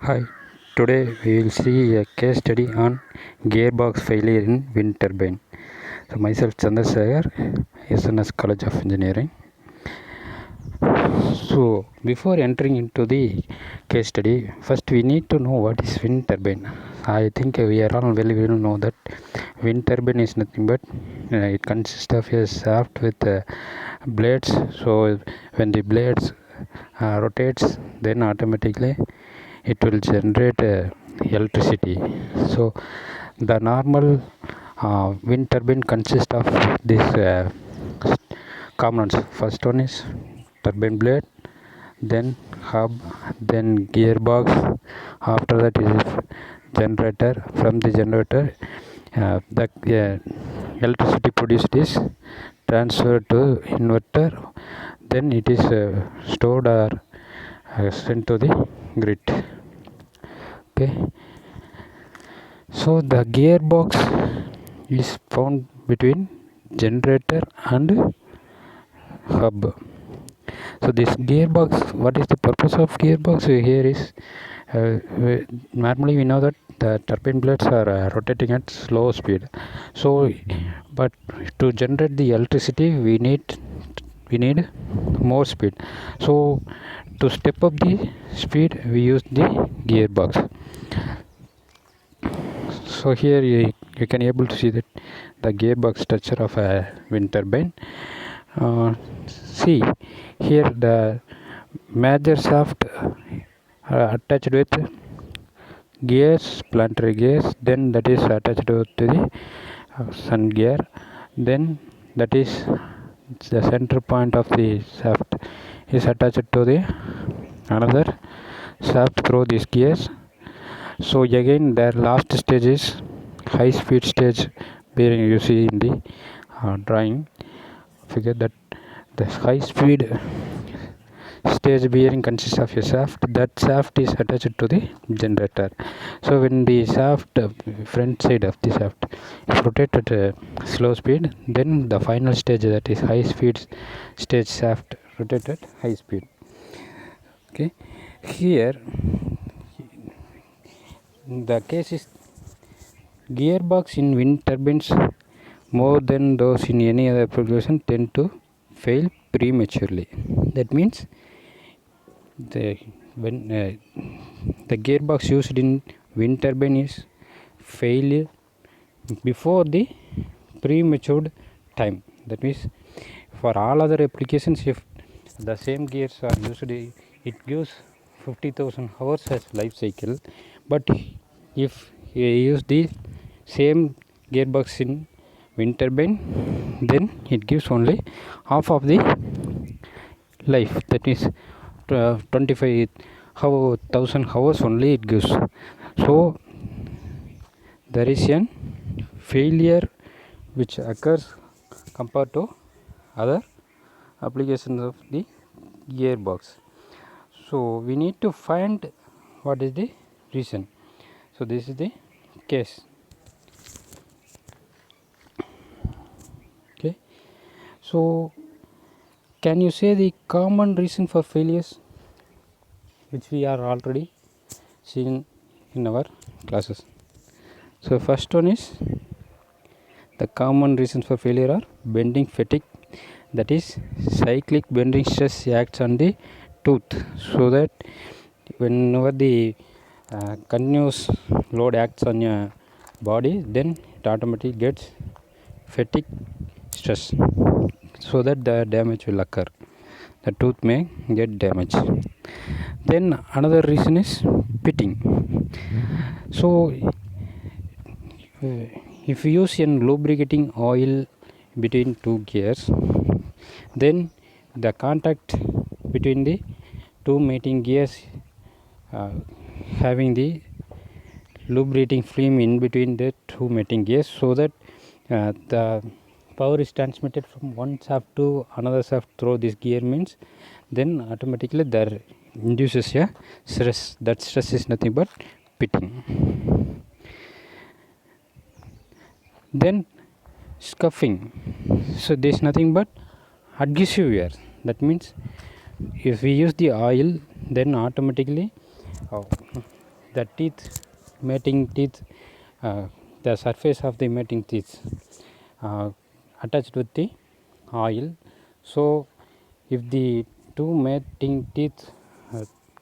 Hi, today we will see a case study on gearbox failure in wind turbine. So myself Chandrasekhar, SNS College of Engineering. So before entering into the case study, first we need to know what is wind turbine. I think we are all very well know that wind turbine is nothing but it consists of a shaft with blades. So when the blades rotates, then automatically it will generate electricity. So the normal wind turbine consists of these components. First one is turbine blade, then hub, then gearbox. After that is generator. From the generator, the electricity produced is transferred to inverter. Then it is stored or sent to the grid. Okay, so the gearbox is found between generator and hub. So this gearbox, what is the purpose of gearbox here is normally we know that the turbine blades are rotating at slow speed. So but to generate the electricity we need more speed. So to step up the speed we use the gearbox. So here you can able to see that the gearbox structure of a wind turbine. See here the major shaft attached with gears, planetary gears, then that is attached to the sun gear, then that is the center point of the shaft is attached to the another shaft through these gears. So again their last stage is high speed stage bearing. You see in the drawing figure that the high speed stage bearing consists of a shaft. That shaft is attached to the generator. So when the shaft front side of the shaft is rotated at slow speed, then the final stage, that is high speed stage shaft, rotated high speed. Okay, here the case is gearbox in wind turbines more than those in any other application tend to fail prematurely. That means when the gearbox used in wind turbine is failure before the premature time. That means for all other applications, if the same gears are used, it gives 50,000 hours as life cycle. But if you use the same gearbox in wind turbine, then it gives only half of the life. That is 25,000 hours only it gives. So there is an failure which occurs compared to other applications of the gearbox. So we need to find what is the reason. So this is the case. Okay, so can you say the common reason for failures which we are already seen in our classes? So first one is the common reasons for failure are bending fatigue, that is cyclic bending stress acts on the tooth, so that whenever the continuous load acts on your body, then it automatically gets fatigue stress, so that the damage will occur, the tooth may get damaged. Then another reason is pitting. So if you use an lubricating oil between two gears, then the contact between the two mating gears having the lubricating film in between the two mating gears, so that the power is transmitted from one shaft to another shaft through this gear, means then automatically there induces a stress. That stress is nothing but pitting. Then scuffing. So this is nothing but adhesive wear. That means if we use the oil, then automatically the teeth, mating teeth, the surface of the mating teeth attached with the oil. So if the two mating teeth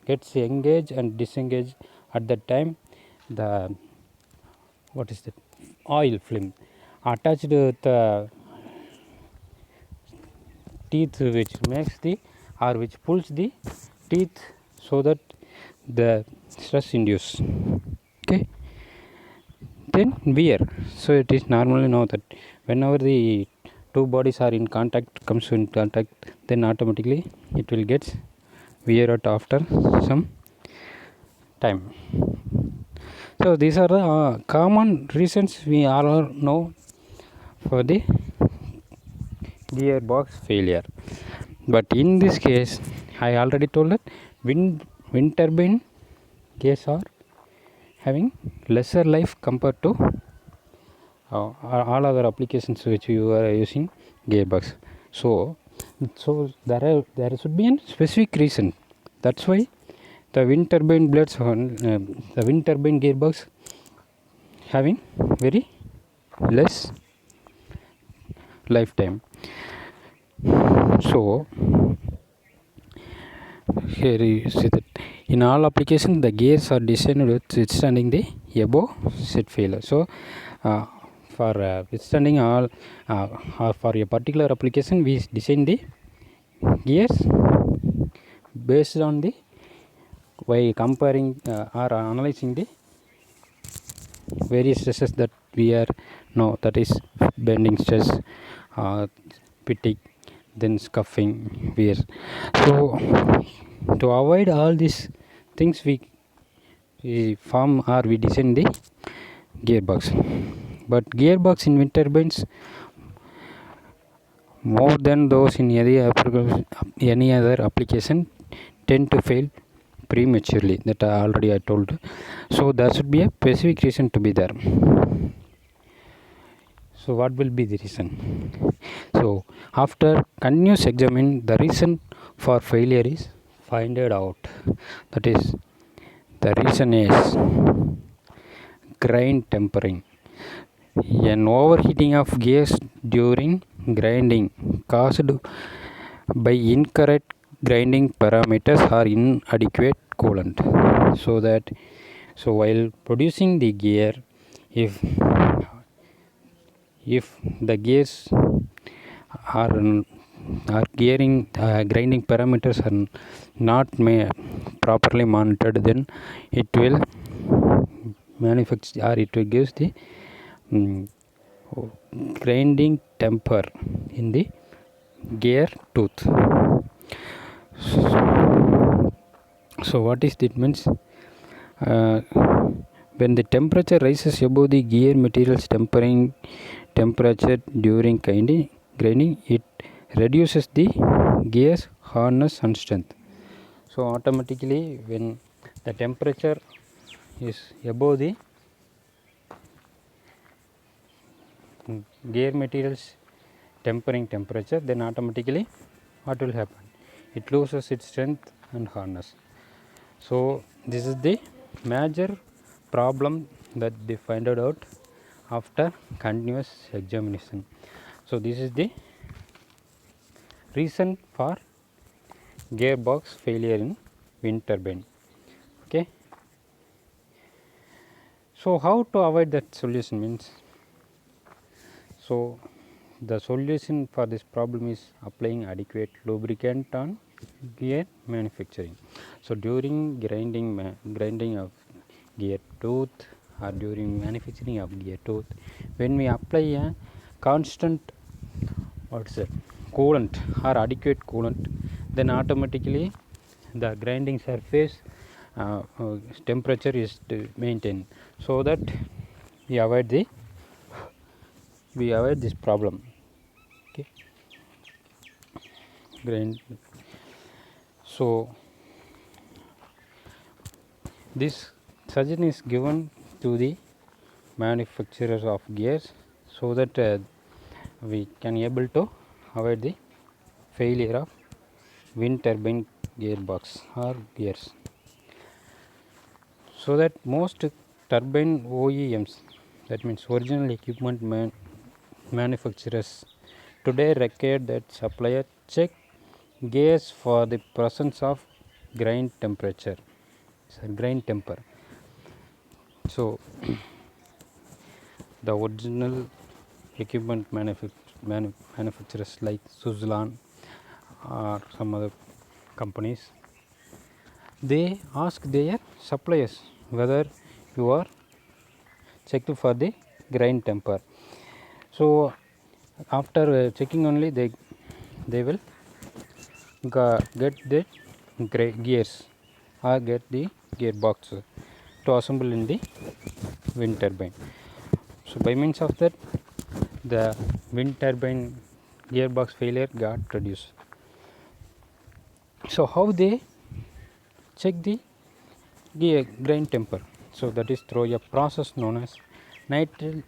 gets engaged and disengaged at that time, the what is that oil film attached with the teeth, which makes the or which pulls the teeth, so that the stress induce. Okay, then wear. So it is normally know that whenever the two bodies are in contact, comes in contact, then automatically it will get wear out after some time. So these are the common reasons we all know for the gearbox failure. But in this case, I already told that wind turbine gears are having lesser life compared to all other applications which you are using gearbox. So there should be a specific reason. That's why the wind turbine blades the wind turbine gearbox having very less lifetime. So here you see that in all applications the gears are designed with withstanding the above set failure. So for withstanding all or for a particular application, we design the gears based on the by comparing or analyzing the various stresses that we are know, that is bending stress, fatigue, then scuffing, wear. So to avoid all these things, we form or we design the gearbox. But gearbox in wind turbines, more than those in any other application, tend to fail prematurely. That already I told. So there should be a specific reason to be there. So what will be the reason? So after continuous examine, the reason for failure is find it out. That is, the reason is grind tempering. An overheating of gears during grinding caused by incorrect grinding parameters or inadequate coolant. So while producing the gear, if the gears are gearing grinding parameters are not properly monitored, then it will manufacture or it will gives the grinding temper in the gear tooth. So what is it means? When the temperature rises above the gear material's temperature during grinding, it reduces the gear's hardness and strength. So automatically, when the temperature is above the gear materials tempering temperature, then automatically what will happen? It loses its strength and hardness. So this is the major problem that they find out after continuous examination. So this is the reason for gearbox failure in wind turbine. Okay. So how to avoid that solution means? So the solution for this problem is applying adequate lubricant on gear manufacturing. So during grinding of gear tooth or during manufacturing of gear tooth, when we apply a constant coolant or adequate coolant, then automatically the grinding surface temperature is maintained, so that we avoid this problem. Okay, grind. So this suggestion is given to the manufacturers of gears, so that we can able to avoid the failure of wind turbine gearbox or gears. So that most turbine OEMs, that means original equipment manufacturers, today require that supplier check gears for the presence of grain temperature, grain temper. So the original equipment manufacturers like Suzlon or some other companies, they ask their suppliers whether you are checked for the grain temper. So after checking only they will get the gears or get the gearbox to assemble in the wind turbine. So by means of that, the wind turbine gearbox failure got reduced. So how they check the grain temper? So that is through a process known as nitrile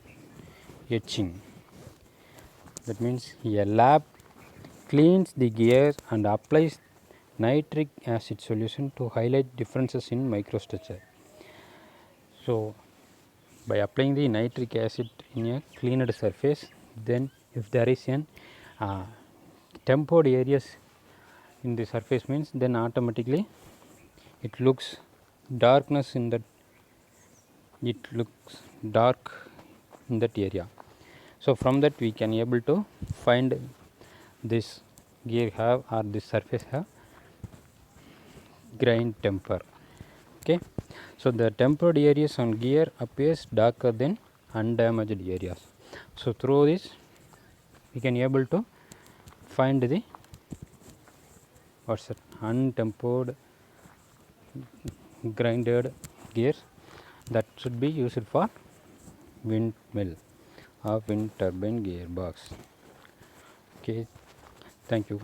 etching. That means a lab cleans the gears and applies nitric acid solution to highlight differences in microstructure. So by applying the nitric acid in a cleaned surface, then if there is an tempered areas in the surface, means then automatically it looks darkness in that, it looks dark in that area. So from that we can able to find this gear have or this surface have grain temper. Okay, so the tempered areas on gear appears darker than undamaged areas. So through this we can able to find the what's that untempered grinded gears that should be used for windmill or wind turbine gearbox. Okay, thank you.